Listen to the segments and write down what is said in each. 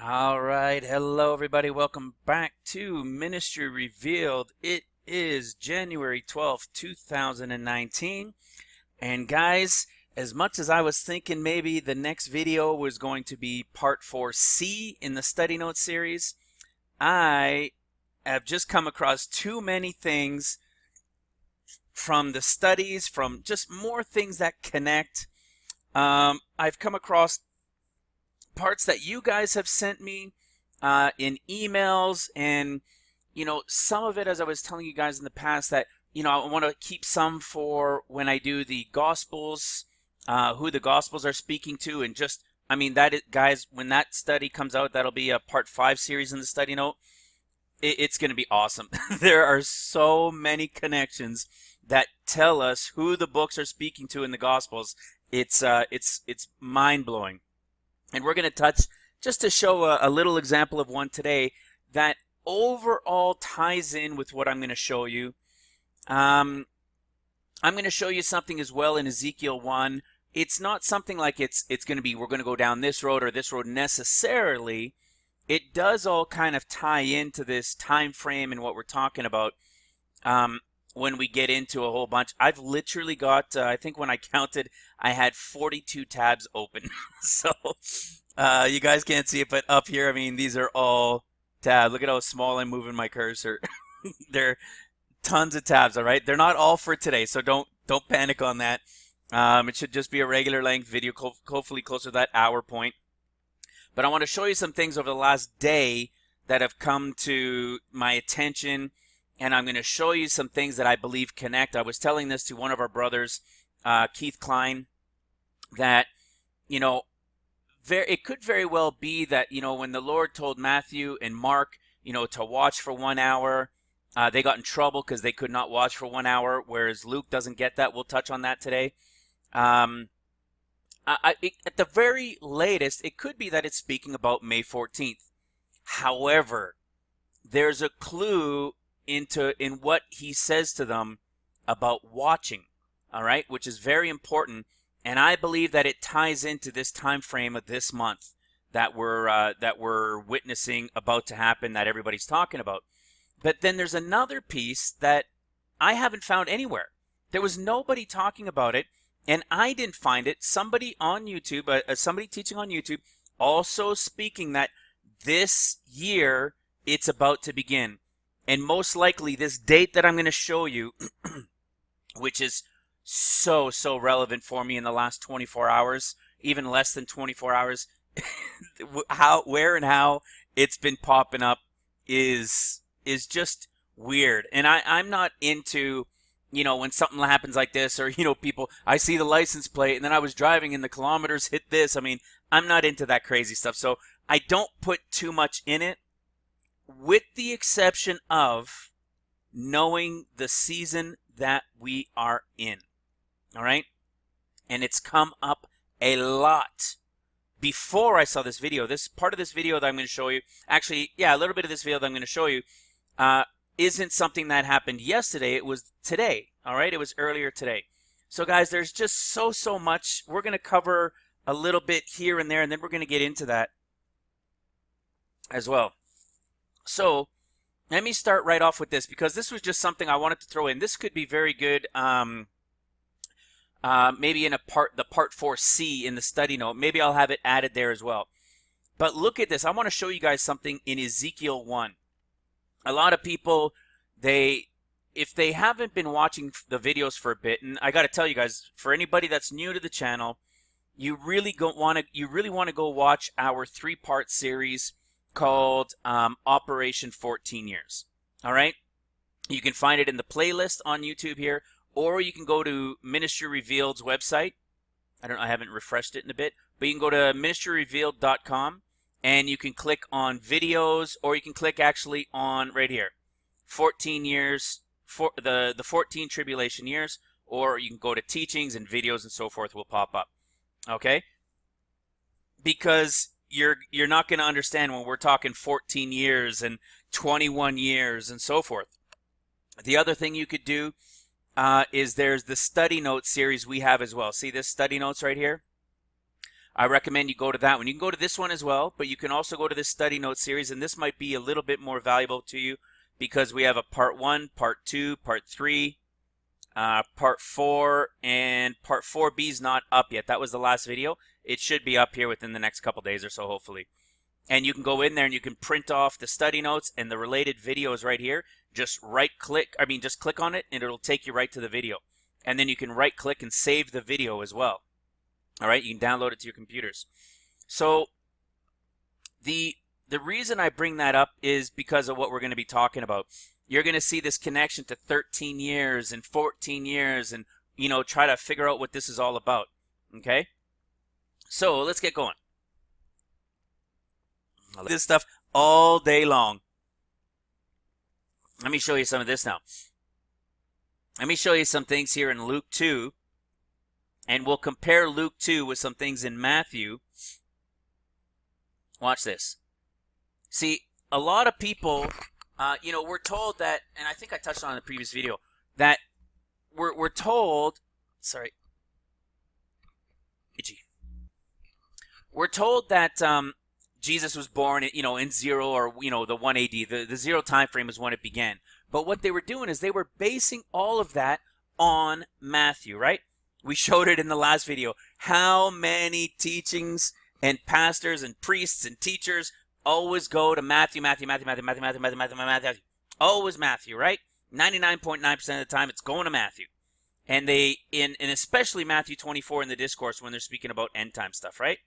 All right. Hello, everybody. Welcome back to Ministry Revealed. It is January 12th, 2019. And guys, as much as I was thinking maybe the next video was going to be part 4C in the study note series, I have just come across too many things from the studies, from just more things that connect. I've come across parts that you guys have sent me in emails, and some of it, as I was telling you guys in the past, that I want to keep some for when I do the gospels, who the gospels are speaking to, and just guys, when that study comes out, that'll be a part 5 series in the study note. It's going to be awesome. There are so many connections that tell us who the books are speaking to in the gospels. It's mind blowing. And we're going to touch, just to show a little example of one today that overall ties in with what I'm going to show you. I'm going to show you something as well in Ezekiel 1. It's not something like it's going to be, we're going to go down this road or this road necessarily. It does all kind of tie into this time frame and what we're talking about when we get into a whole bunch. I've literally got, I think when I counted, I had 42 tabs open. So you guys can't see it, but up here, these are all tabs. Look at how small I'm moving my cursor. There are tons of tabs, all right? They're not all for today, so don't panic on that. It should just be a regular length video, hopefully closer to that hour point. But I want to show you some things over the last day that have come to my attention, and I'm going to show you some things that I believe connect. I was telling this to one of our brothers, Keith Klein, that, it could very well be that, when the Lord told Matthew and Mark, to watch for 1 hour, they got in trouble because they could not watch for 1 hour, whereas Luke doesn't get that. We'll touch on that today. At the very latest, it could be that it's speaking about May 14th. However, there's a clue in what he says to them about watching, all right, which is very important, and I believe that it ties into this time frame of this month that we're witnessing about to happen, that everybody's talking about. But then there's another piece that I haven't found anywhere. There was nobody talking about it, and I didn't find it. Somebody on YouTube, somebody teaching on YouTube, also speaking that this year it's about to begin. And most likely this date that I'm going to show you, which is so relevant for me in the last 24 hours, even less than 24 hours, where and how it's been popping up is just weird. And I'm not into, when something happens like this, or, people, I see the license plate and then I was driving and the kilometers hit this. I'm not into that crazy stuff. So I don't put too much in it, with the exception of knowing the season that we are in. All right? And it's come up a lot. Before I saw this video, this part of this video that I'm going to show you, actually, yeah, a little bit of this video that I'm going to show you, isn't something that happened yesterday. It was today. All right? It was earlier today. So guys, there's just so much. We're going to cover a little bit here and there, and then we're going to get into that as well. So let me start right off with this, because this was just something I wanted to throw in. This could be very good, maybe in the part 4C in the study note. Maybe I'll have it added there as well. But look at this. I want to show you guys something in Ezekiel 1. A lot of people, if they haven't been watching the videos for a bit, and I got to tell you guys, for anybody that's new to the channel, you really want to go watch our 3-part series called Operation 14 Years. All right? You can find it in the playlist on YouTube here, or you can go to Ministry Revealed's website. I haven't refreshed it in a bit, but you can go to ministryrevealed.com and you can click on videos, or you can click actually on right here, 14 years, for the 14 tribulation years, or you can go to teachings and videos and so forth will pop up. Okay? Because you're not going to understand when we're talking 14 years and 21 years and so forth. The other thing you could do is there's the study notes series we have as well. See this study notes right here? I recommend you go to that one. You can go to this one as well, but you can also go to this study note series, and this might be a little bit more valuable to you because we have a part 1, part 2, part 3, part 4, and part 4B is not up yet. That was the last video. It should be up here within the next couple days or so, hopefully. And you can go in there and you can print off the study notes and the related videos right here. Just just click on it and it'll take you right to the video. And then you can right click and save the video as well. All right, you can download it to your computers. So the reason I bring that up is because of what we're going to be talking about. You're going to see this connection to 13 years and 14 years and, try to figure out what this is all about. Okay? So let's get going. This stuff all day long. Let me show you some of this now. Let me show you some things here in Luke 2. And we'll compare Luke 2 with some things in Matthew. Watch this. See, a lot of people, we're told that, and I think I touched on it in the previous video, that we're told, itchy. We're told that Jesus was born, in 0 or, the 1 AD. The 0 time frame is when it began. But what they were doing is they were basing all of that on Matthew, right? We showed it in the last video. How many teachings and pastors and priests and teachers always go to Matthew. Always Matthew, right? 99.9% of the time it's going to Matthew. And and especially Matthew 24 in the discourse when they're speaking about end time stuff, right?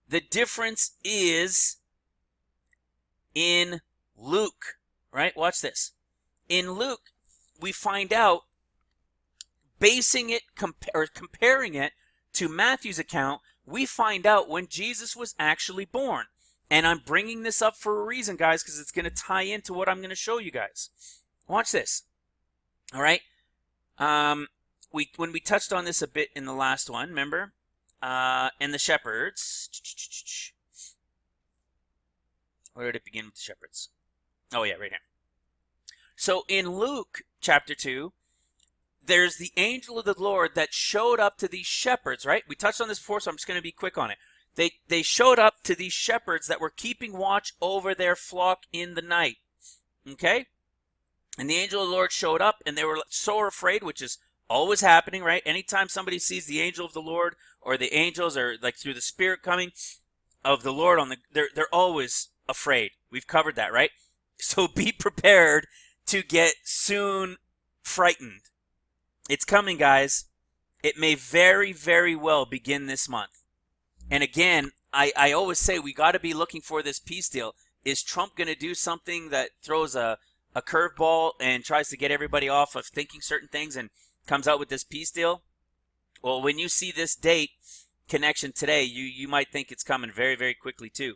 The difference is in Luke, right? Watch this. In Luke, we find out, comparing it to Matthew's account, we find out when Jesus was actually born. And I'm bringing this up for a reason, guys, because it's going to tie into what I'm going to show you guys. Watch this. All right? When we touched on this a bit in the last one, remember? And the shepherds. Where did it begin with the shepherds? Oh, yeah, right here. So in Luke chapter 2, there's the angel of the Lord that showed up to these shepherds, right? We touched on this before, so I'm just going to be quick on it. They showed up to these shepherds that were keeping watch over their flock in the night, okay? And the angel of the Lord showed up, and they were so afraid, which is always happening, right? Anytime somebody sees the angel of the Lord or the angels or like through the Spirit coming of the Lord, they're always afraid. We've covered that, right? So be prepared to get soon frightened. It's coming, guys. It may very, very well begin this month. And again, I always say we got to be looking for this peace deal. Is Trump going to do something that throws a curveball and tries to get everybody off of thinking certain things and comes out with this peace deal? Well, when you see this date connection today, you might think it's coming very, very quickly too.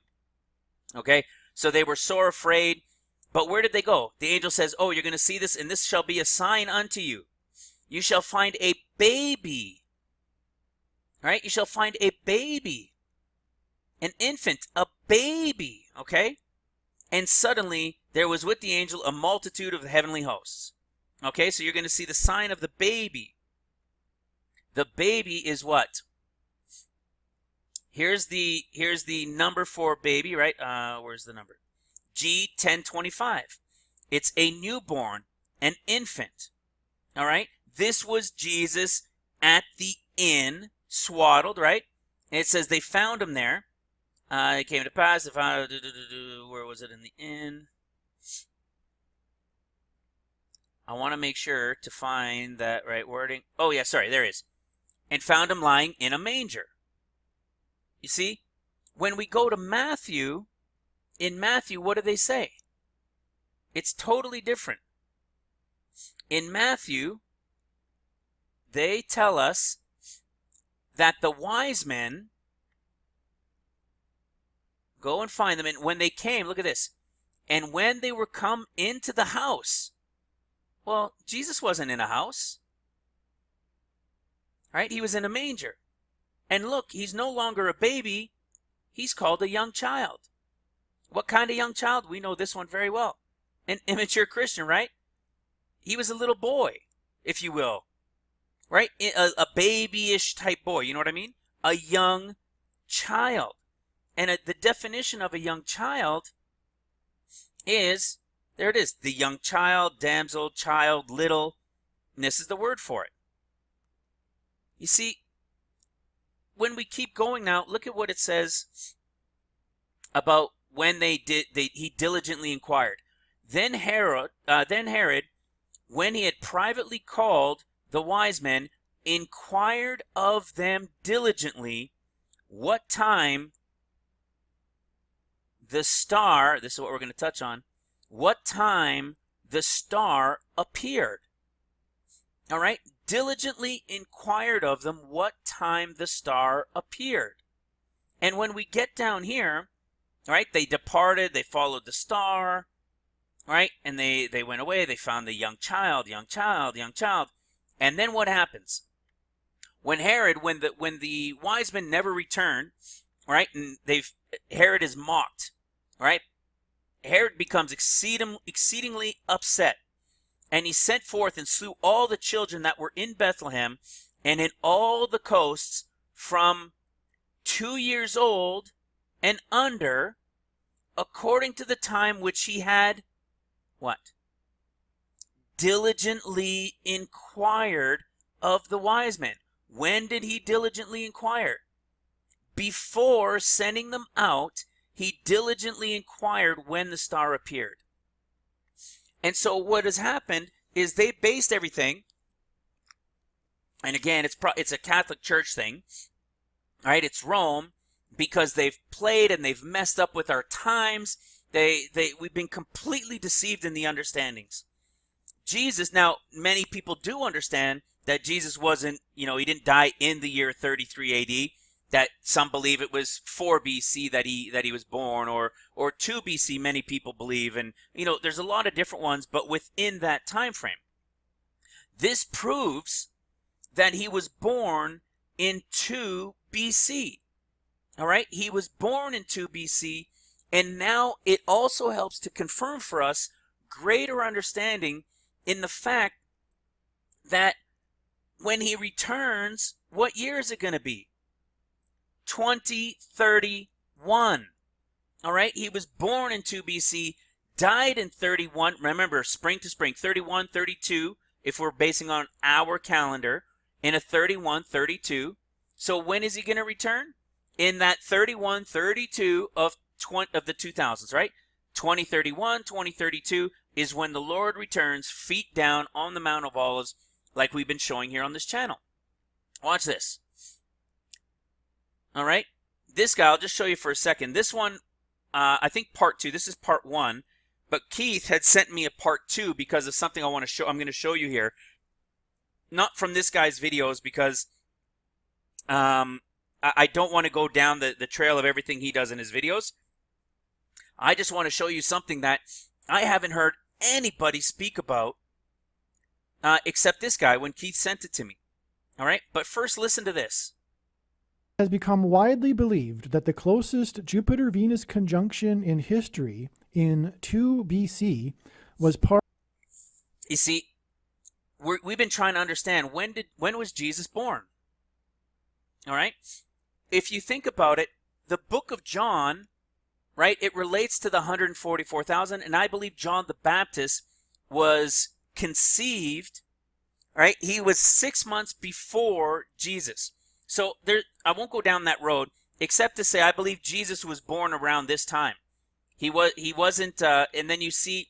Okay? So they were sore afraid. But where did they go? The angel says, oh, you're going to see this, and this shall be a sign unto you. You shall find a baby. Right? You shall find a baby. An infant, a baby. Okay? And suddenly there was with the angel a multitude of the heavenly hosts. Okay? So you're going to see the sign of the baby. The baby is what? Here's the number for baby, right? Where's the number? G1025. It's a newborn, an infant. All right? This was Jesus at the inn, swaddled, right? And it says they found him there. It came to pass, they found, where was it in the inn? I want to make sure to find that right wording. Oh, yeah, sorry, there it is. And found him lying in a manger. You see? When we go to Matthew, in Matthew, what do they say? It's totally different. In Matthew, they tell us that the wise men go and find them. And when they came, look at this. And when they were come into the house, well, Jesus wasn't in a house. Right? He was in a manger. And look, he's no longer a baby. He's called a young child. What kind of young child? We know this one very well. An immature Christian, right? He was a little boy, if you will. Right? A babyish type boy, you know what I mean? a young child. And the definition of a young child is, there it is, the young child, damsel, child, little, and this is the word for it. You see, when we keep going now, look at what it says about when he diligently inquired. Then Herod, when he had privately called the wise men, inquired of them diligently what time the star, this is what we're going to touch on, what time the star appeared. All right, diligently inquired of them what time the star appeared. And when we get down here, all right, they departed, they followed the star, right? And they went away, they found the young child. And then what happens? When Herod, when the wise men never return, right, and Herod is mocked, right? Herod becomes exceedingly upset, and he sent forth and slew all the children that were in Bethlehem and in all the coasts from 2 years old and under, according to the time which he had, what? Diligently inquired of the wise men. When did he diligently inquire? Before sending them out, he diligently inquired when the star appeared. And so what has happened is they based everything, and again, it's a Catholic Church thing, right? It's Rome, because they've played and they've messed up with our times. We've been completely deceived in the understandings. Jesus, now many people do understand that Jesus wasn't, he didn't die in the year 33 AD. That some believe it was 4 BC that he was born, or 2 BC. Many people believe, and there's a lot of different ones, but within that time frame, this proves that he was born in 2 BC. All right, he was born in 2 BC, and now it also helps to confirm for us greater understanding in the fact that when he returns, what year is it going to be? 2031. All right, he was born in 2 BC, died in 31. Remember, spring to spring, 31, 32, if we're basing on our calendar, in a 31, 32. So when is he going to return? In that 31, 32 of the 2000s, right? 2031, 2032 is when the Lord returns, feet down on the Mount of Olives, like we've been showing here on this channel. Watch this. All right, this guy, I'll just show you for a second. This one, I think part 2. This is part 1, but Keith had sent me a part 2 because of something I'm going to show you here. Not from this guy's videos, because I don't want to go down the trail of everything he does in his videos. I just want to show you something that I haven't heard anybody speak about except this guy when Keith sent it to me. All right, but first listen to this. It has become widely believed that the closest Jupiter-Venus conjunction in history in 2 BC was part. You see, we've been trying to understand when was Jesus born? All right, if you think about it, the book of John, right, it relates to the 144,000, and I believe John the Baptist was conceived, right? He was 6 months before Jesus. So I won't go down that road, except to say I believe Jesus was born around this time. He wasn't, and then you see,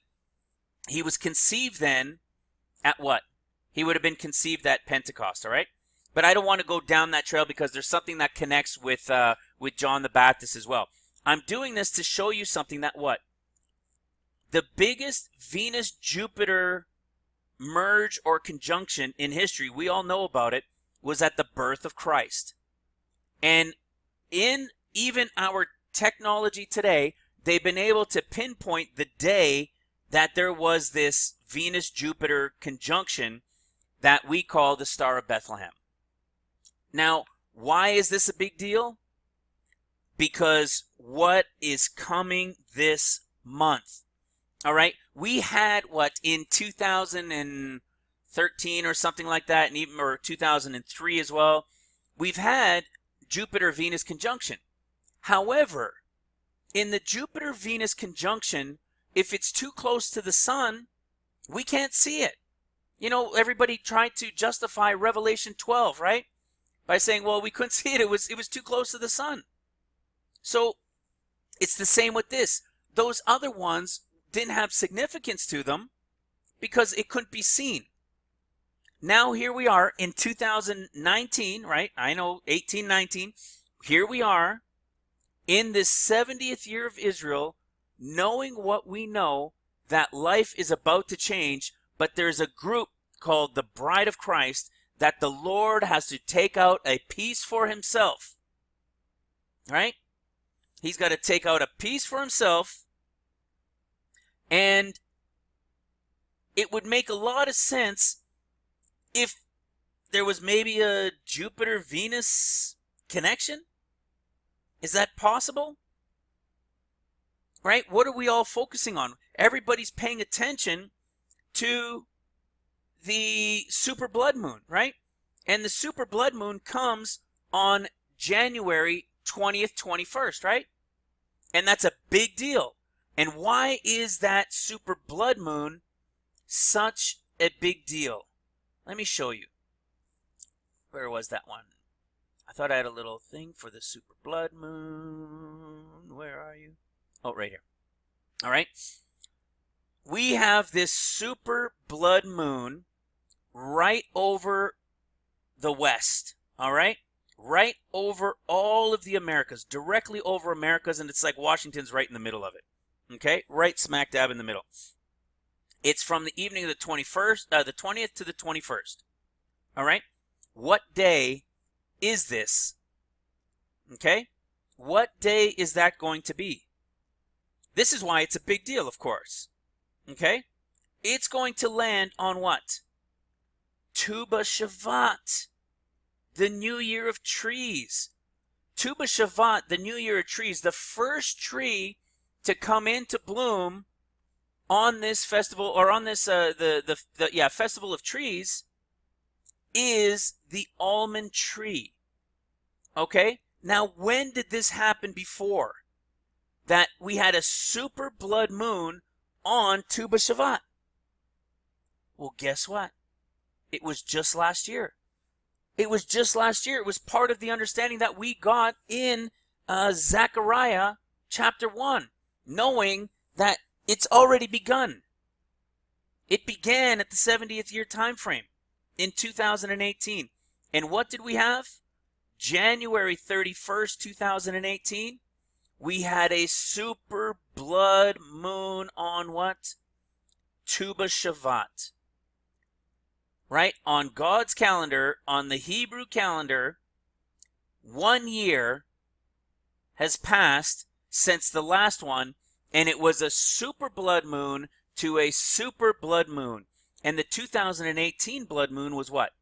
he was conceived then at what? He would have been conceived at Pentecost, all right? But I don't want to go down that trail because there's something that connects with John the Baptist as well. I'm doing this to show you something that what? The biggest Venus-Jupiter merge or conjunction in history, we all know about it, was at the birth of Christ. And in even our technology today, they've been able to pinpoint the day that there was this Venus-Jupiter conjunction that we call the Star of Bethlehem. Now, why is this a big deal? Because what is coming this month? All right, we had what in 2013 or something like that, and even or 2003 as well. We've had Jupiter-Venus conjunction. However, in the Jupiter-Venus conjunction, if it's too close to the sun, we can't see it. You know, everybody tried to justify Revelation 12, right? By saying, well, we couldn't see it. It was too close to the sun. So it's the same with this. Those other ones didn't have significance to them because it couldn't be seen. Now here we are in 2019, right? I know, 1819. Here we are in this 70th year of Israel, knowing what we know, that life is about to change, but there's a group called the Bride of Christ that the Lord has to take out a piece for himself, right? He's got to take out a piece for himself, and it would make a lot of sense if there was maybe a Jupiter-Venus connection. Is that possible? Right? What are we all focusing on? Everybody's paying attention to the super blood moon, right? And the super blood moon comes on January 20th, 21st, right? And that's a big deal. And why is that super blood moon such a big deal? Let me show you. Where was that one? I thought I had a little thing for the super blood moon. Where are you? Oh, right here. All right. We have this super blood moon right over the west. All right. Right over all of the Americas, directly over Americas, and it's like Washington's right in the middle of it. Okay, right smack dab in the middle. It's from the evening of the 21st, the 20th to the 21st. All right. What day is this? Okay. What day is that going to be? This is why it's a big deal, of course. Okay. It's going to land on what? Tu B'Shavat, the New Year of Trees. Tu B'Shavat, the New Year of Trees, the first tree to come into bloom on this festival, or on this Festival of Trees, is the almond tree. Okay? Now, when did this happen before? That we had a super blood moon on Tu B'Shavat. Well, guess what? It was just last year. It was just last year. It was part of the understanding that we got in Zechariah chapter 1, knowing that it's already begun. It began at the 70th year time frame in 2018. And what did we have? January 31st, 2018, we had a super blood moon on what? Tu B'Shavat. Right? On God's calendar, on the Hebrew calendar, 1 year has passed since the last one, and it was a super blood moon to a super blood moon. And the 2018 blood moon was what?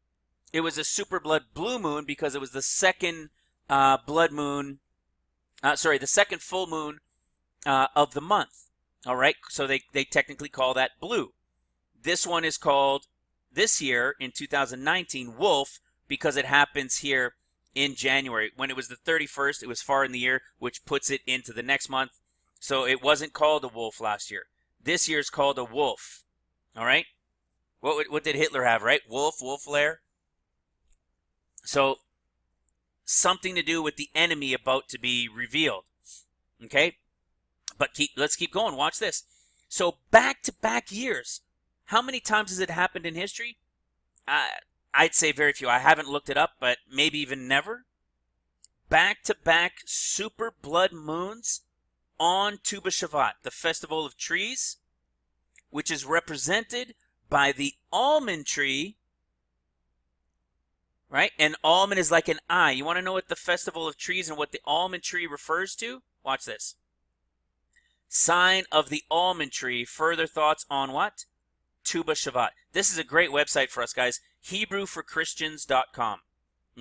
It was a super blood blue moon because it was the second blood moon, the second full moon of the month. All right, so they technically call that blue. This one is called, this year in 2019, Wolf, because it happens here in January. When it was the 31st, it was far in the year, which puts it into the next month. So it wasn't called a wolf last year. This year's called a wolf. All right? What did Hitler have, right? Wolf lair. So something to do with the enemy about to be revealed. Okay? But let's keep going. Watch this. So back-to-back years. How many times has it happened in history? I'd say very few. I haven't looked it up, but maybe even never. Back-to-back super blood moons on Tu B'Shavat, the Festival of Trees, which is represented by the almond tree, right? And almond is like an eye. You want to know what the Festival of Trees and what the almond tree refers to? Watch this. Sign of the almond tree. Further thoughts on what? Tu B'Shavat. This is a great website for us, guys. HebrewForChristians.com.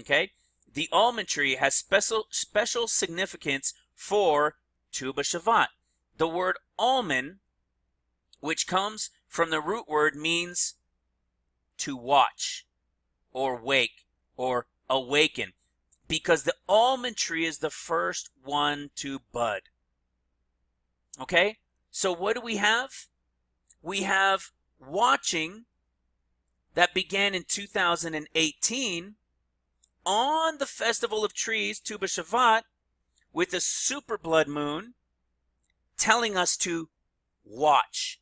Okay? The almond tree has special significance for Tu B'Shavat. The word almond, which comes from the root word, means to watch or wake or awaken. because the almond tree is the first one to bud. Okay? So what do we have? We have watching that began in 2018 on the Festival of Trees, Tu B'Shavat, with a super blood moon telling us to watch.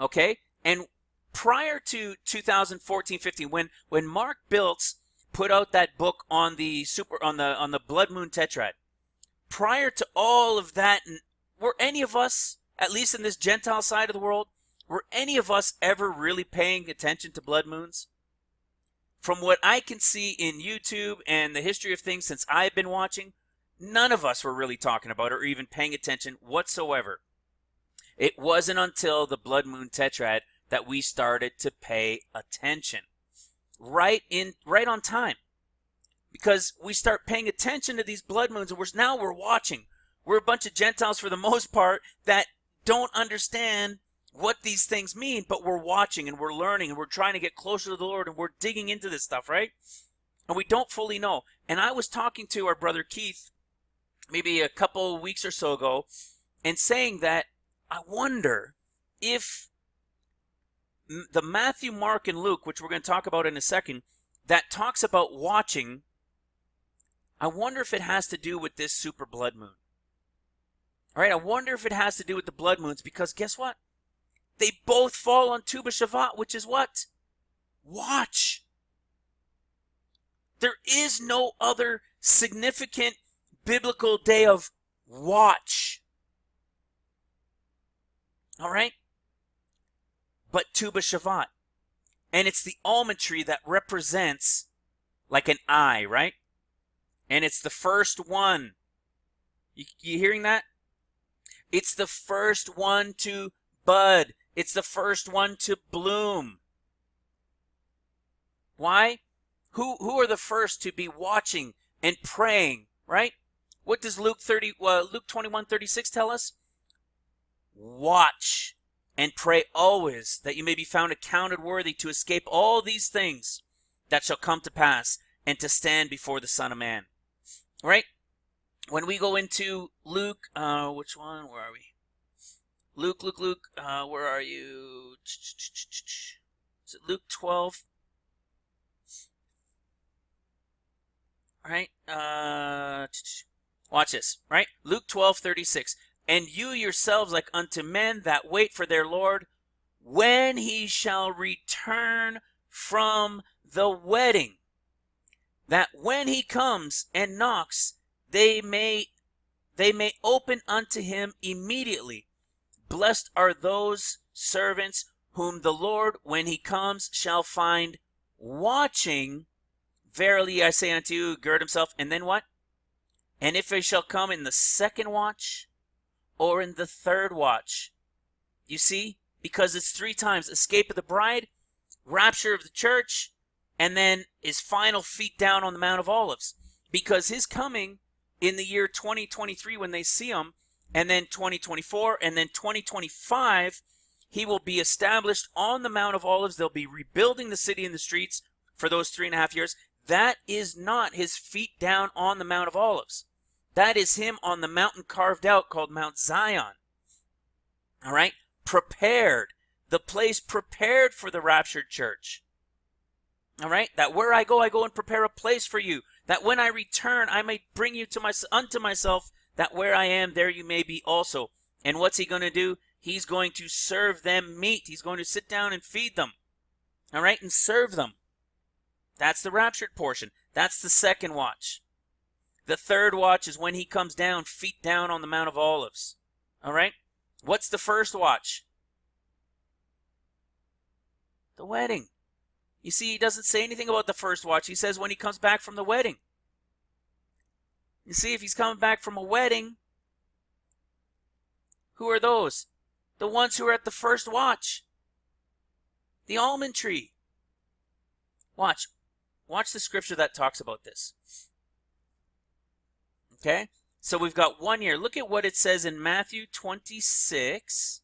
Okay? And prior to 2014-15, when Mark Biltz put out that book on the blood moon tetrad, prior to all of that, were any of us, at least in this Gentile side of the world, were any of us ever really paying attention to blood moons? From what I can see in YouTube and the history of things since I've been watching, none of us were really talking about it or even paying attention whatsoever. It wasn't until the blood moon tetrad that we started to pay attention. Right on time. Because we start paying attention to these blood moons, and we're watching. We're a bunch of Gentiles for the most part that don't understand what these things mean, but we're watching and we're learning and we're trying to get closer to the Lord and we're digging into this stuff, right? And we don't fully know. And I was talking to our brother Keith maybe a couple of weeks or so ago and saying that I wonder if the Matthew, Mark, and Luke, which we're going to talk about in a second, that talks about watching, I wonder if it has to do with this super blood moon. All right, I wonder if it has to do with the blood moons, because guess what? They both fall on Tu B'Shavat, which is what? Watch. There is no other significant biblical day of watch. All right? But Tu B'Shavat. And it's the almond tree that represents like an eye, right? And it's the first one. You hearing that? It's the first one to bud. It's the first one to bloom. Why? Who are the first to be watching and praying, right? What does Luke 21:36 tell us? Watch and pray always, that you may be found accounted worthy to escape all these things that shall come to pass and to stand before the Son of Man. Right? When we go into Luke, which one? Where are we? Luke, where are you? Is it Luke 12? Right? Watch this, right? Luke 12:36. And you yourselves like unto men that wait for their Lord, when he shall return from the wedding, that when he comes and knocks, they may open unto him immediately. Blessed are those servants whom the Lord, when he comes, shall find watching. Verily I say unto you, gird himself. And then what? And if he shall come in the second watch, or in the third watch. You see? Because it's 3 times. Escape of the bride, rapture of the church, and then his final feet down on the Mount of Olives. Because his coming in the year 2023 when they see him, and then 2024, and then 2025, he will be established on the Mount of Olives. They'll be rebuilding the city and the streets for those 3.5 years. That is not his feet down on the Mount of Olives. That is him on the mountain carved out called Mount Zion. All right? Prepared. The place prepared for the raptured church. All right? That where I go and prepare a place for you. That when I return, I may bring you unto myself, that where I am, there you may be also. And what's he going to do? He's going to serve them meat. He's going to sit down and feed them. All right? And serve them. That's the raptured portion. That's the second watch. The third watch is when he comes down, feet down on the Mount of Olives. All right? What's the first watch? The wedding. You see, he doesn't say anything about the first watch. He says when he comes back from the wedding. You see, if he's coming back from a wedding, who are those? The ones who are at the first watch. The almond tree. Watch. Watch the scripture that talks about this. Okay? So we've got 1 year. Look at what it says in Matthew 26.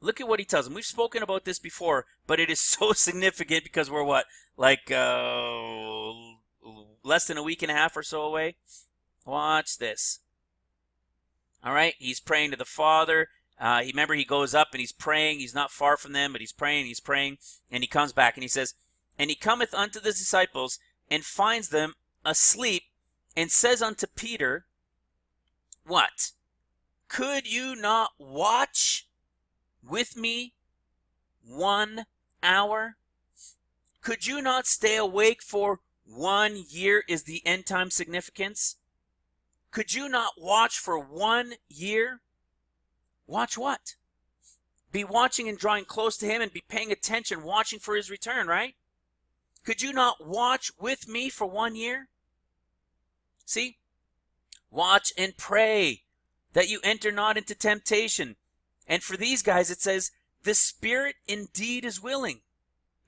Look at what he tells them. We've spoken about this before, but it is so significant because we're what? Like less than a week and a half or so away. Watch this. All right, he's praying to the Father. Remember, he goes up and he's praying. He's not far from them, but he's praying, and he comes back and he says, "And he cometh unto the disciples and finds them asleep, and says unto Peter," what? "Could you not watch with me 1 hour? Could you not stay awake for 1 year?" is the end time significance. Could you not watch for 1 year? Watch what? Be watching and drawing close to him and be paying attention, watching for his return, right? Could you not watch with me for 1 year? See? Watch and pray that you enter not into temptation. And for these guys, it says, the spirit indeed is willing.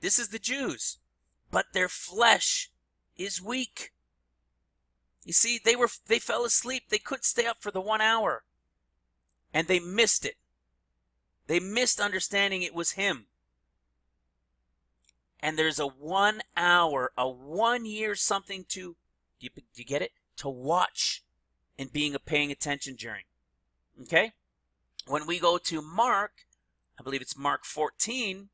This is the Jews. But their flesh is weak. You see, they fell asleep. They couldn't stay up for the 1 hour. And they missed it. They missed understanding it was him. And there's a 1 hour, a 1 year something to, do you get it? To watch and paying attention during. Okay? When we go to Mark, I believe it's Mark 14,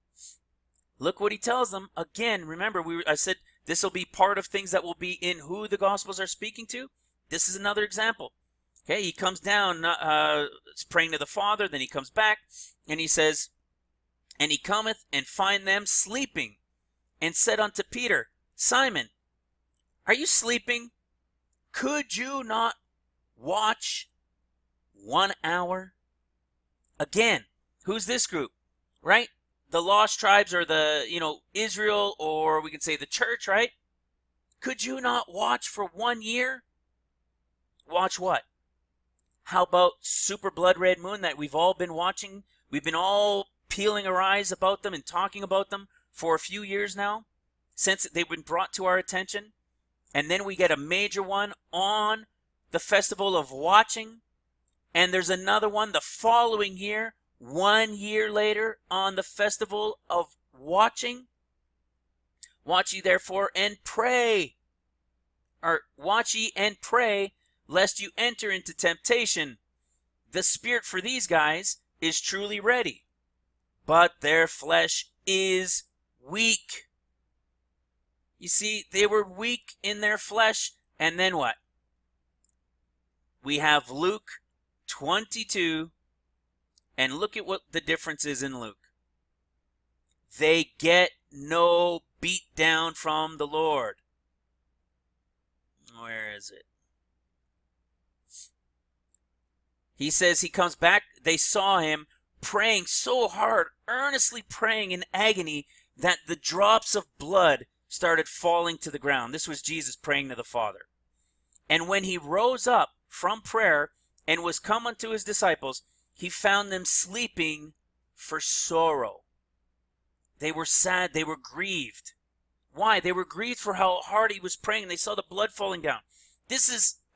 look what he tells them. Again, remember, I said this will be part of things that will be in who the Gospels are speaking to. This is another example. Okay, he comes down, praying to the Father, then he comes back, and he says, "And he cometh and find them sleeping, and said unto Peter, Simon, are you sleeping? Could you not watch 1 hour?" Again, who's this group? Right? The lost tribes, or Israel, or we can say the church, right? Could you not watch for 1 year? Watch what? How about Super Blood Red Moon that we've all been watching? We've been all peeling our eyes about them and talking about them for a few years now, since they've been brought to our attention. And then we get a major one on the Festival of Watching. And there's another one the following year, 1 year later, on the Festival of Watching. "Watch ye therefore and pray." Or, "Watch ye and pray, lest you enter into temptation." The spirit for these guys is truly ready, but their flesh is weak. You see, they were weak in their flesh. And then what? We have Luke 22, and look at what the difference is in Luke. They get no beat down from the Lord. Where is it? He says he comes back. They saw him praying so hard, earnestly praying in agony, that the drops of blood started falling to the ground. This was Jesus praying to the Father. "And when he rose up from prayer and was come unto his disciples, he found them sleeping for sorrow." They were sad. They were grieved. Why? They were grieved for how hard he was praying. They saw the blood falling down.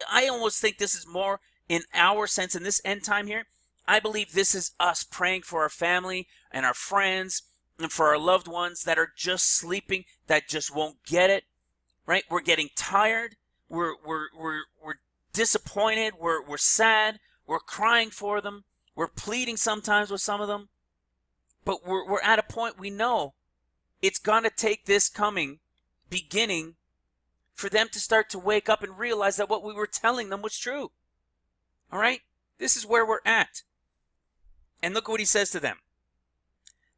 I almost think this is more in our sense in this end time here. I believe this is us praying for our family and our friends and for our loved ones that are just sleeping, that just won't get it, right? We're getting tired. We're disappointed. We're sad. We're crying for them. We're pleading sometimes with some of them. But we're at a point we know it's going to take this beginning, for them to start to wake up and realize that what we were telling them was true. All right? This is where we're at. And look what he says to them.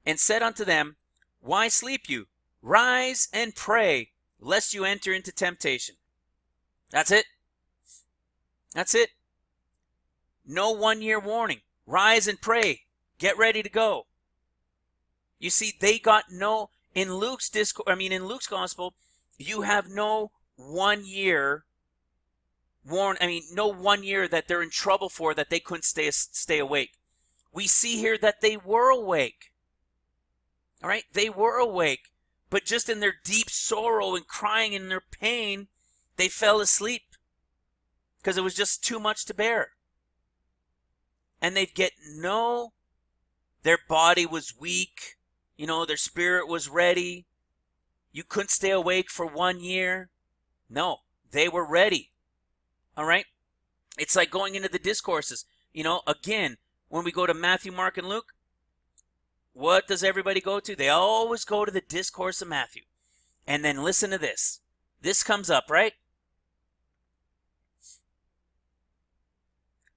"And said unto them, Why sleep you? Rise and pray, lest you enter into temptation." That's it. That's it. No 1 year warning. Rise and pray. Get ready to go. You see, they got in Luke's gospel, you have no 1 year no 1 year that they're in trouble for, that they couldn't stay awake. We see here that they were awake. All right? They were awake, but just in their deep sorrow and crying in their pain, they fell asleep because it was just too much to bear. And their body was weak. Their spirit was ready. You couldn't stay awake for 1 year. No, They were ready. All right? It's like going into the discourses. Again, when we go to Matthew, Mark, and Luke, what does everybody go to? They always go to the discourse of Matthew. And then listen to this. This comes up, right?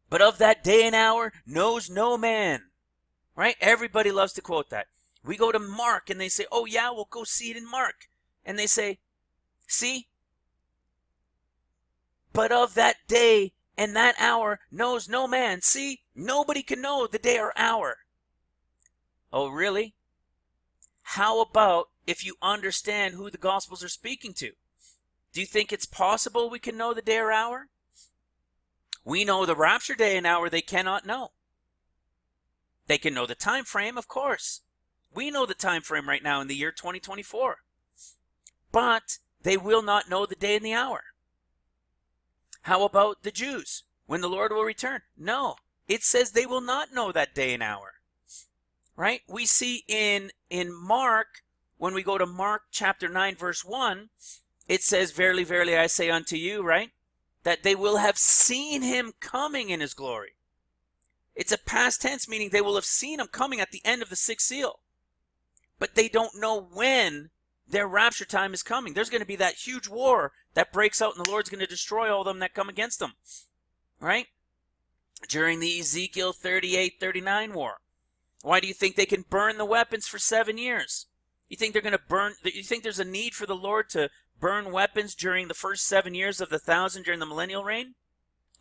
But of that day and hour knows no man. Right? Everybody loves to quote that. We go to Mark and they say, oh yeah, we'll go see it in Mark. And they say, see? But of that day and that hour knows no man. See? Nobody can know the day or hour. Oh, really? How about if you understand who the Gospels are speaking to? Do you think it's possible we can know the day or hour? We know the rapture day and hour they cannot know. They can know the time frame, of course. We know the time frame right now in the year 2024. But they will not know the day and the hour. How about the Jews? When the Lord will return? No. It says they will not know that day and hour. Right? We see in Mark, when we go to Mark chapter 9, verse 1, it says, verily, verily, I say unto you, right? That they will have seen him coming in his glory. It's a past tense, meaning they will have seen him coming at the end of the sixth seal. But they don't know when their rapture time is coming. There's going to be that huge war that breaks out, and the Lord's going to destroy all of them that come against them. Right? During the Ezekiel 38-39 war. Why do you think they can burn the weapons for 7 years? You think they're going to burn? You think there's a need for the Lord to burn weapons during the first 7 years of the 1,000 during the millennial reign?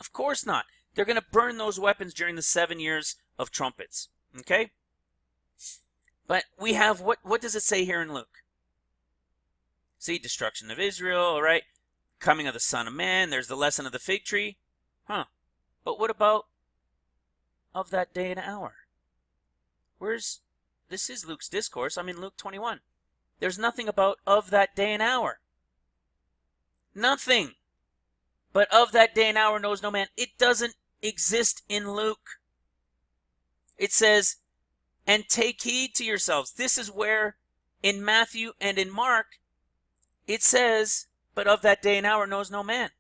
Of course not. They're going to burn those weapons during the 7 years of trumpets. Okay? But we have, what does it say here in Luke? See, destruction of Israel, all right? Coming of the Son of Man. There's the lesson of the fig tree. Huh. But what about of that day and hour? This is Luke's discourse. I'm in Luke 21. There's nothing about of that day and hour. Nothing. But of that day and hour knows no man. It doesn't exist in Luke. It says, and take heed to yourselves. This is where in Matthew and in Mark, it says, but of that day and hour knows no man.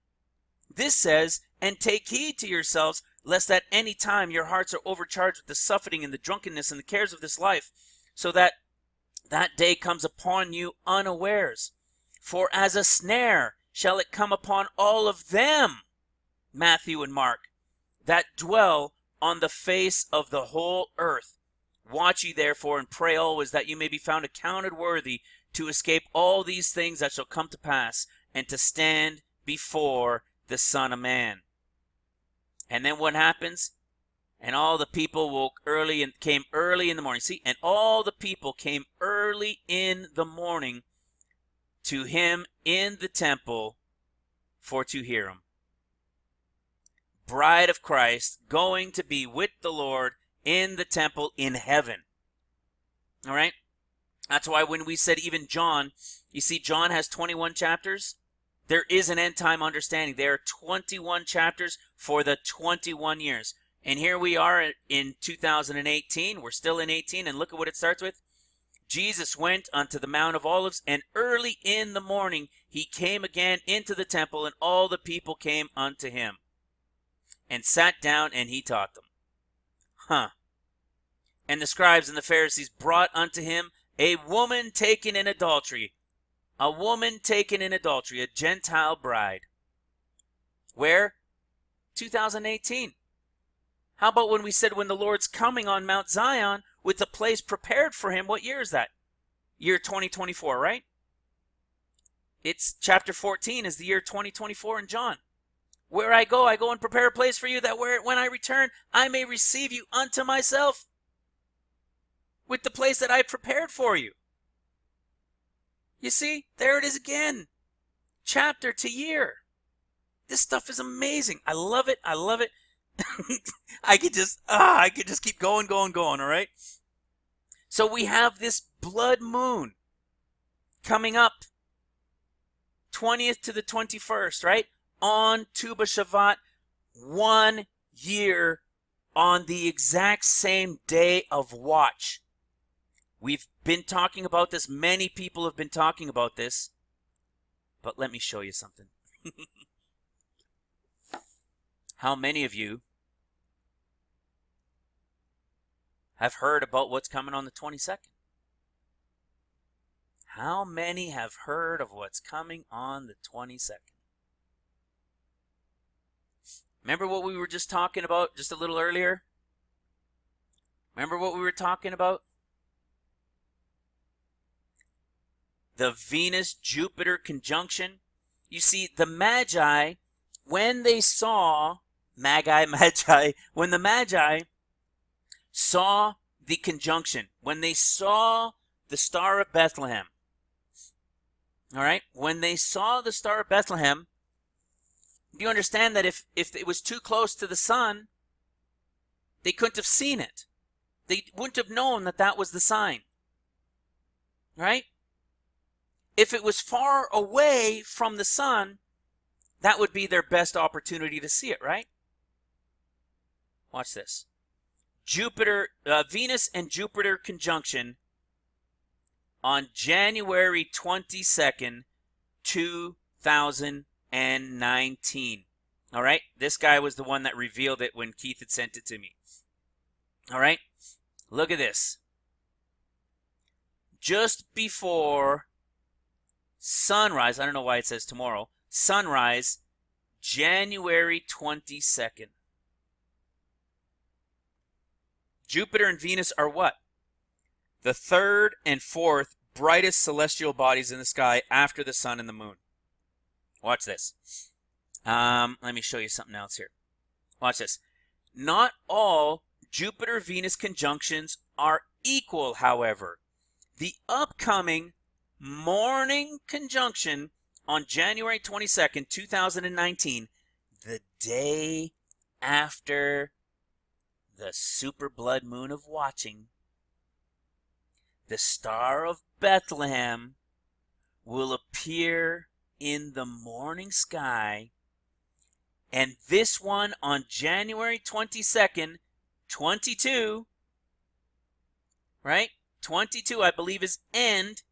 This says, and take heed to yourselves, lest at any time your hearts are overcharged with the suffering and the drunkenness and the cares of this life, so that that day comes upon you unawares. For as a snare shall it come upon all of them, Matthew and Mark, that dwell on the face of the whole earth. Watch ye therefore and pray always that you may be found accounted worthy to escape all these things that shall come to pass, and to stand before the Son of Man. And then what happens? And all the people woke early and came early in the morning. See, and all the people came early in the morning to him in the temple for to hear him. Bride of Christ going to be with the Lord in the temple in heaven. All right? That's why when we said even John, you see John has 21 chapters. There is an end time understanding. There are 21 chapters for the 21 years. And here we are in 2018. We're still in 18. And look at what it starts with. Jesus went unto the Mount of Olives, and early in the morning he came again into the temple, and all the people came unto him, and sat down, and he taught them. And the scribes and the Pharisees brought unto him a woman taken in adultery. A woman taken in adultery, a Gentile bride. Where? 2018. How about when we said when the Lord's coming on Mount Zion with the place prepared for him? What year is that? Year 2024, right? It's chapter 14 is the year 2024 in John. Where I go and prepare a place for you, that when I return, I may receive you unto myself with the place that I prepared for you. You see, there it is again. Chapter to year. This stuff is amazing. I love it. I love it. I could just keep going, all right? So we have this blood moon coming up 20th to the 21st, right? On Tu B'Shavat, 1 year on the exact same day of watch. We've been talking about this. Many people have been talking about this. But let me show you something. How many of you have heard about what's coming on the 22nd? How many have heard of what's coming on the 22nd? Remember what we were just talking about just a little earlier? Remember what we were talking about? The Venus-Jupiter conjunction. You see, the Magi, when they saw, when the Magi saw the conjunction, when they saw the Star of Bethlehem, all right, when they saw the Star of Bethlehem, do you understand that if it was too close to the sun, they couldn't have seen it? They wouldn't have known that that was the sign, right? If it was far away from the sun, that would be their best opportunity to see it, right? Watch this. Venus and Jupiter conjunction on January 22nd, 2019. All right? This guy was the one that revealed it when Keith had sent it to me. All right? Look at this. Just before sunrise, I don't know why it says tomorrow, sunrise, January 22nd. Jupiter and Venus are what? The third and fourth brightest celestial bodies in the sky after the sun and the moon. Watch this. Let me show you something else here. Watch this. Not all Jupiter-Venus conjunctions are equal, however. The upcoming morning conjunction on January 22nd, 2019, the day after the super blood moon of watching, the Star of Bethlehem will appear in the morning sky, and this one on January 22nd, 22, right? 22, I believe, is end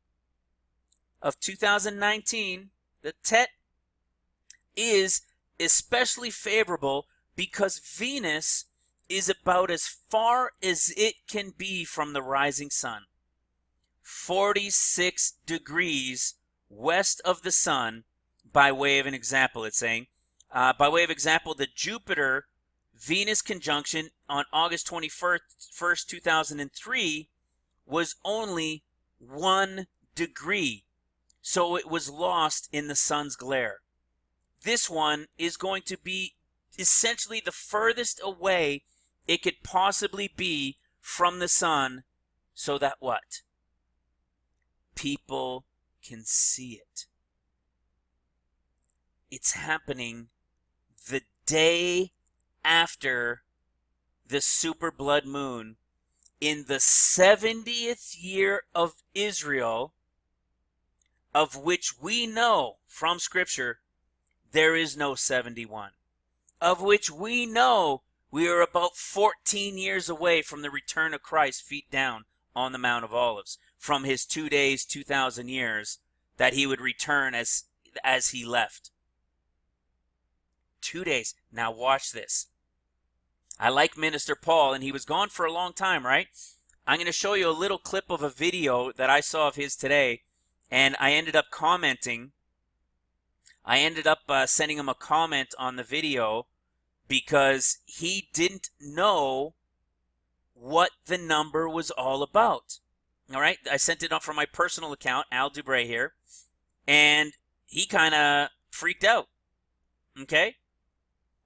of 2019. The Tet is especially favorable because Venus is about as far as it can be from the rising sun. 46 degrees west of the sun, by way of an example, it's saying. By way of example, the Jupiter-Venus conjunction on August 21st, 2003 was only 1 degree. So it was lost in the sun's glare. This one is going to be essentially the furthest away it could possibly be from the sun, so that what? People can see it. It's happening the day after the super blood moon in the 70th year of Israel, of which we know from Scripture there is no 71, of which we know we are about 14 years away from the return of Christ feet down on the Mount of Olives, from his 2 days, 2,000 years, that he would return as he left. 2 days. Now watch this. I like Minister Paul, and he was gone for a long time, right? I'm going to show you a little clip of a video that I saw of his today, and I ended up commenting. I ended up sending him a comment on the video because he didn't know what the number was all about. All right? I sent it up from my personal account, Al Dubray here, and he kind of freaked out. Okay?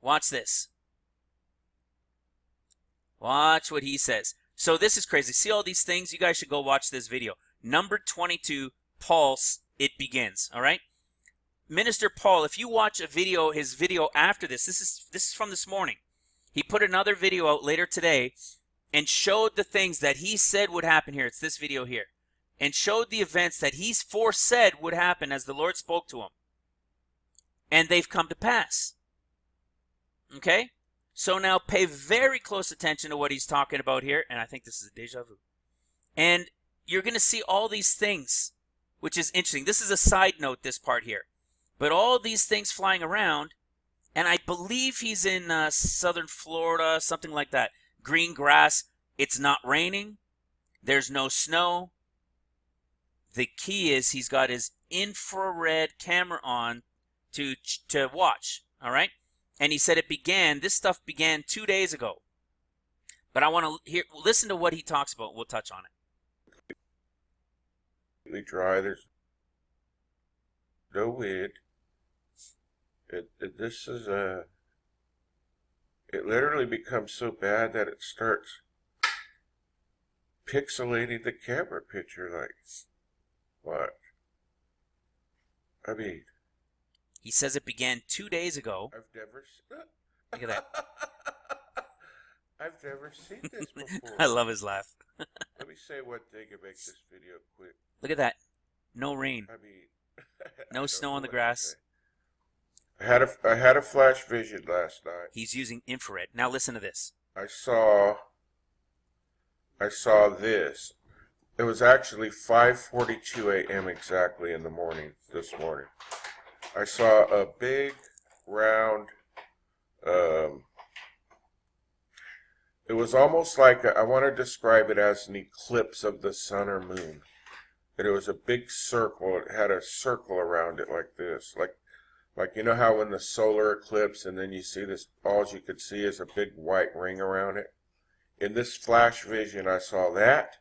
Watch this. Watch what he says. So this is crazy. See all these things? You guys should go watch this video. Number 22, Pulse, it begins. All right? Minister Paul, if you watch a video, his video after this is from this morning. He put another video out later today and showed the things that he said would happen here. It's this video here. And showed the events that he's foresaid would happen as the Lord spoke to him. And they've come to pass. Okay? So now pay very close attention to what he's talking about here. And I think this is a deja vu. And you're going to see all these things, which is interesting. This is a side note, this part here. But all these things flying around, and I believe he's in southern Florida, something like that. Green grass. It's not raining. There's no snow. The key is he's got his infrared camera on to watch. All right, and he said this stuff began 2 days ago. But I want to listen to what he talks about. We'll touch on it. Completely dry. There's no wind. This is it literally becomes so bad that it starts pixelating the camera picture. Like, what? I mean, he says it began 2 days ago. I've never Look at that. I've never seen this before. I love his laugh. Let me say one thing and make this video quick. Look at that. No rain. I mean, no snow on the grass. I had a flash vision last night. He's using infrared. Now listen to this. I saw this. It was actually 5:42 a.m. exactly in the morning this morning. I saw a big round it was almost like I want to describe it as an eclipse of the sun or moon. And it was a big circle. It had a circle around it like this. Like you know how when the solar eclipse and then you see this, all you could see is a big white ring around it. In this flash vision, I saw that.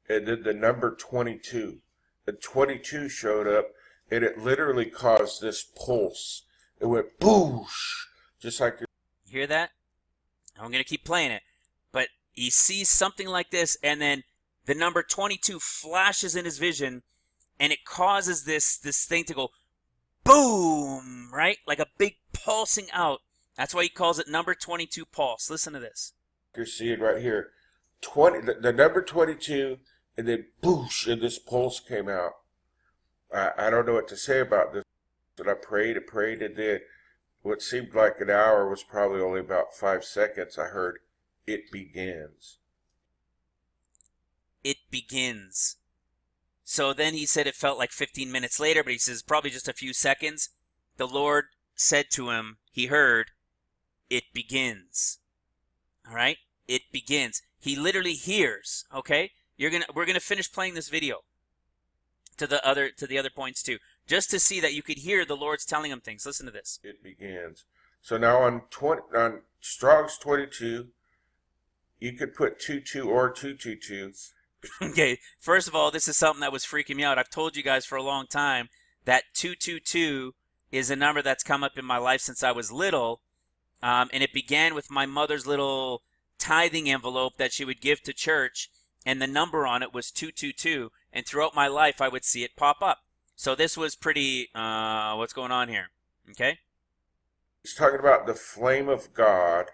And then the number 22. The 22 showed up and it literally caused this pulse. It went boosh. Just like... You hear that? I'm going to keep playing it. But he sees something like this, and then the number 22 flashes in his vision, and it causes this thing to go boom, right? Like a big pulsing out. That's why he calls it number 22 pulse. Listen to this. You're seeing right here. The number 22, and then boosh, and this pulse came out. I don't know what to say about this. But I prayed, and then what seemed like an hour was probably only about 5 seconds. I heard, "It begins." It begins. So then he said it felt like 15 minutes later, but he says probably just a few seconds. The Lord said to him, he heard, "It begins." All right? It begins. He literally hears, okay? We're going to finish playing this video to the other points too, just to see that you could hear the Lord's telling him things. Listen to this. It begins. So now on Strong's 22, you could put 22 or 222. Okay, first of all, this is something that was freaking me out. I've told you guys for a long time that 222 is a number that's come up in my life since I was little, and it began with my mother's little tithing envelope that she would give to church, and the number on it was 222, and throughout my life I would see it pop up. So this was pretty, what's going on here? Okay? He's talking about the flame of God,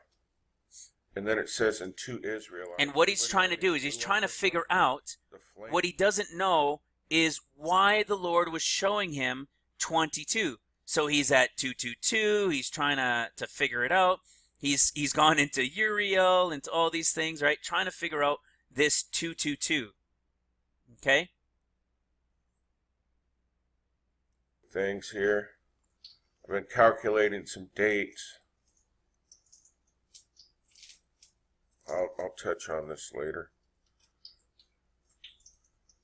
and then it says, "And to Israel." And what he's trying to do is he's trying to figure out, what he doesn't know is why the Lord was showing him 22. So he's at 222, he's trying to figure it out. He's gone into Uriel, into all these things, right? Trying to figure out this 222. Okay? Things here. I've been calculating some dates. I'll touch on this later.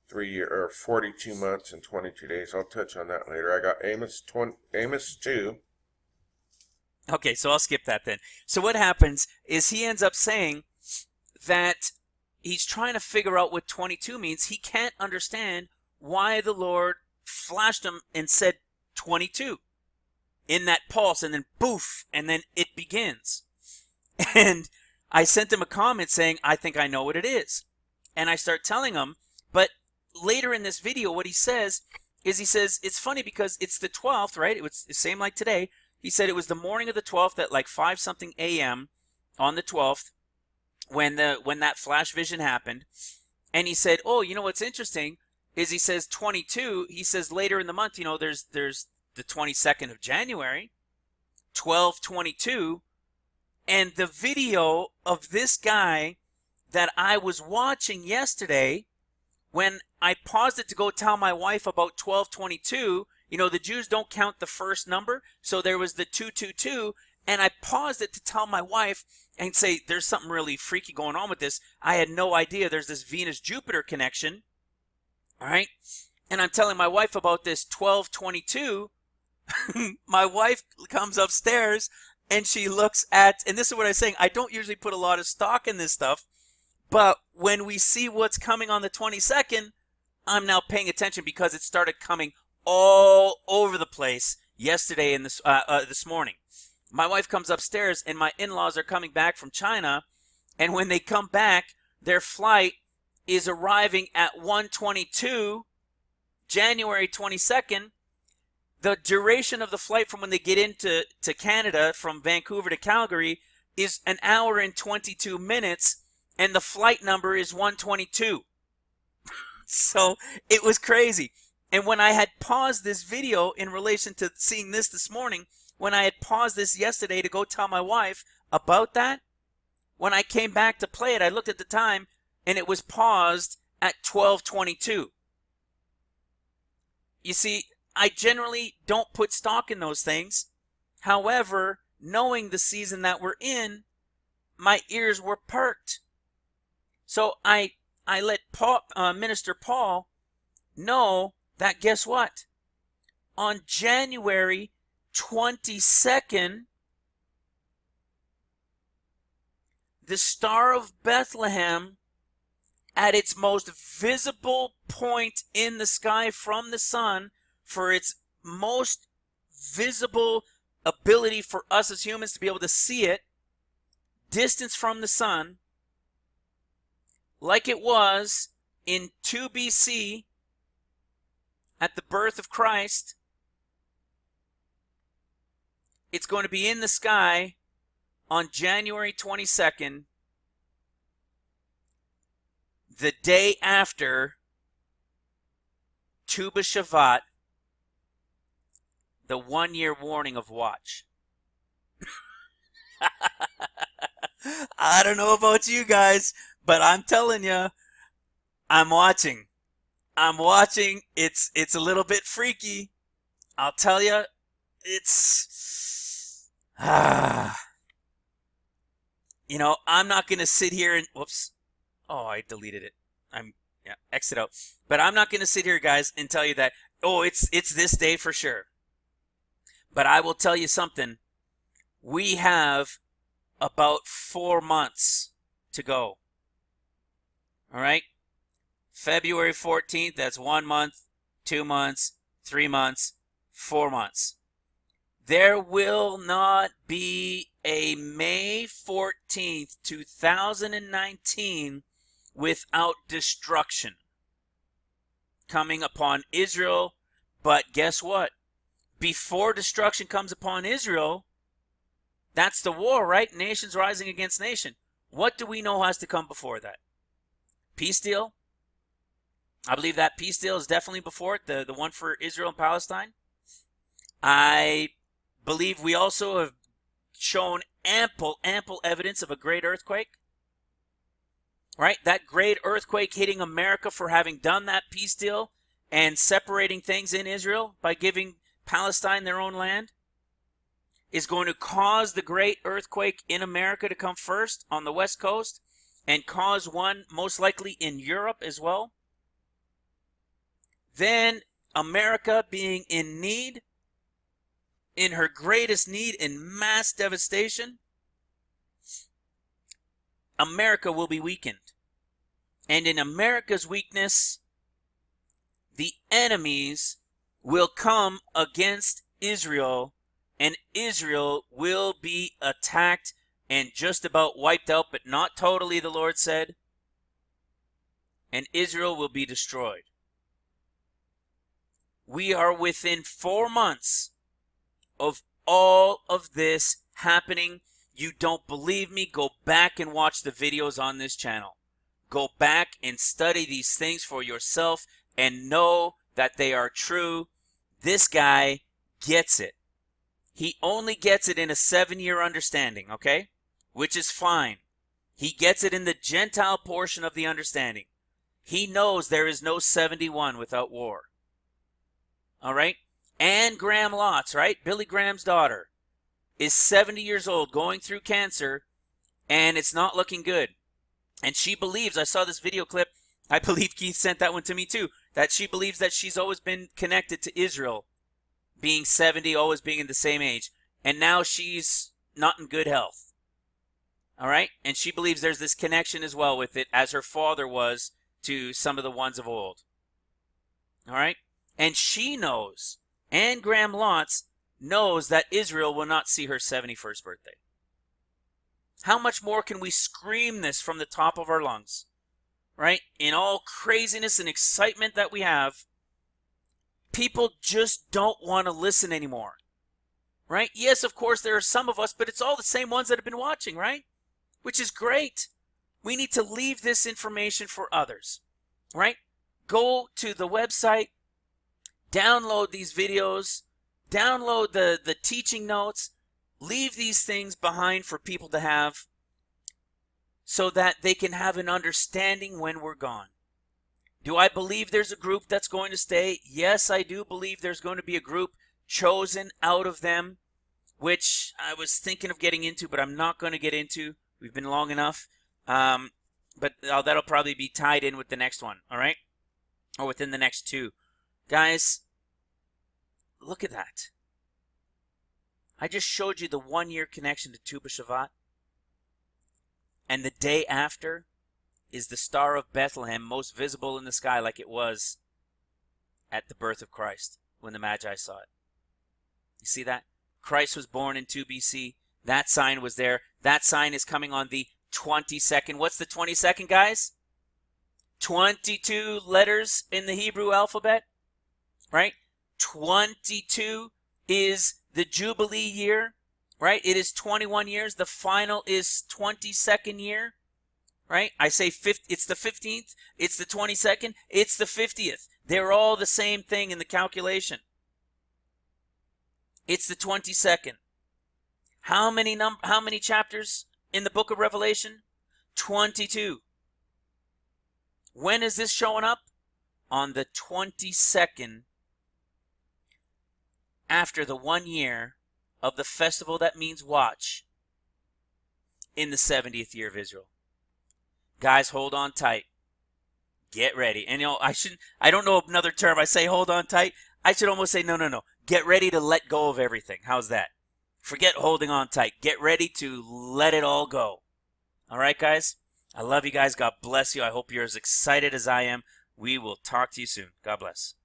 42 months and 22 days. I'll touch on that later. I got Amos 2. Okay, so I'll skip that then. So what happens is he ends up saying that he's trying to figure out what 22 means. He can't understand why the Lord flashed him and said 22 in that pulse, and then poof, and then it begins. And I sent him a comment saying, I think I know what it is. And I start telling him, but later in this video, what he says is, he says, it's funny because it's the 12th, right? It was the same like today. He said it was the morning of the 12th at like 5-something a.m. on the 12th when that flash vision happened. And he said, oh, you know what's interesting is he says 22. He says later in the month, you know, there's the 22nd of January, 12/22. And the video of this guy that I was watching yesterday, when I paused it to go tell my wife about 12/22, You know, the Jews don't count the first number, so there was the 222, and I paused it to tell my wife and say, there's something really freaky going on with this. I had no idea there's this Venus-Jupiter connection, all right? And I'm telling my wife about this 1222. My wife comes upstairs, and she looks at, and this is what I'm saying, I don't usually put a lot of stock in this stuff, but when we see what's coming on the 22nd, I'm now paying attention because it started coming all over the place yesterday and this morning. My wife comes upstairs, and my in-laws are coming back from China, and when they come back, their flight is arriving at 1:22, January 22nd. The duration of the flight from when they get into Canada from Vancouver to Calgary is 1 hour and 22 minutes, and the flight number is 122. So it was crazy. And when I had paused this video in relation to seeing this morning, when I had paused this yesterday to go tell my wife about that, when I came back to play it, I looked at the time, and it was paused at 12:22. You see, I generally don't put stock in those things. However, knowing the season that we're in, my ears were perked. So I let Minister Paul know that, guess what? On January 22nd, the Star of Bethlehem, at its most visible point in the sky from the sun, for its most visible ability for us as humans to be able to see it, distance from the sun, like it was in 2 BC at the birth of Christ, it's going to be in the sky on January 22nd, the day after Tu B'Shavat, the 1-year warning of watch. I don't know about you guys, but I'm telling you, I'm watching. I'm watching. It's a little bit freaky. I'll tell you, it's you know, I'm not going to sit here and whoops. Oh, I deleted it. Exit out. But I'm not going to sit here, guys, and tell you that, oh, it's this day for sure. But I will tell you something. We have about 4 months to go. All right? February 14th, that's 1 month, 2 months, 3 months, 4 months. There will not be a May 14th, 2019 without destruction coming upon Israel. But guess what? Before destruction comes upon Israel, that's the war, right? Nations rising against nation. What do we know has to come before that? Peace deal? I believe that peace deal is definitely before it, the one for Israel and Palestine. I believe we also have shown ample evidence of a great earthquake. Right? That great earthquake hitting America for having done that peace deal and separating things in Israel by giving Palestine their own land is going to cause the great earthquake in America to come first on the West Coast and cause one most likely in Europe as well. Then America being in need, in her greatest need, in mass devastation, America will be weakened. And in America's weakness, the enemies will come against Israel, and Israel will be attacked and just about wiped out, but not totally, the Lord said. And Israel will be destroyed. We are within 4 months of all of this happening. You don't believe me? Go back and watch the videos on this channel. Go back and study these things for yourself and know that they are true. This guy gets it. He only gets it in a 7-year understanding, okay? Which is fine. He gets it in the Gentile portion of the understanding. He knows there is no 71 without war. All right? Anne Graham Lotz, right? Billy Graham's daughter, is 70 years old, going through cancer, and it's not looking good. And she believes, I saw this video clip, I believe Keith sent that one to me too, that she believes that she's always been connected to Israel, being 70, always being in the same age. And now she's not in good health. All right? And she believes there's this connection as well with it, as her father was to some of the ones of old. All right? And she knows, Anne Graham Lotz knows that Israel will not see her 71st birthday. How much more can we scream this from the top of our lungs? Right? In all craziness and excitement that we have, people just don't want to listen anymore. Right? Yes, of course, there are some of us, but it's all the same ones that have been watching, right? Which is great. We need to leave this information for others. Right? Go to the website, download these videos, download the teaching notes, leave these things behind for people to have so that they can have an understanding when we're gone. Do I believe there's a group that's going to stay? Yes, I do believe there's going to be a group chosen out of them, which I was thinking of getting into, but I'm not going to get into. We've been long enough. But that'll probably be tied in with the next one, all right? Or within the next two. Guys, look at that. I just showed you the 1 year connection to Tu B'Shavat. And the day after is the Star of Bethlehem most visible in the sky like it was at the birth of Christ when the Magi saw it. You see that? Christ was born in 2 BC. That sign was there. That sign is coming on the 22nd. What's the 22nd, guys? 22 letters in the Hebrew alphabet, right? 22 is the Jubilee year, right? It is 21 years. The final is 22nd year, right? I say it's the 15th, it's the 22nd, it's the 50th. They're all the same thing in the calculation. It's the 22nd. How many chapters in the book of Revelation? 22. When is this showing up? On the 22nd, after the 1 year of the festival that means watch, in the 70th year of Israel. Guys, hold on tight. Get ready. And I don't know another term. I say hold on tight. I should almost say no. Get ready to let go of everything. How's that? Forget holding on tight. Get ready to let it all go. All right, guys? I love you guys. God bless you. I hope you're as excited as I am. We will talk to you soon. God bless.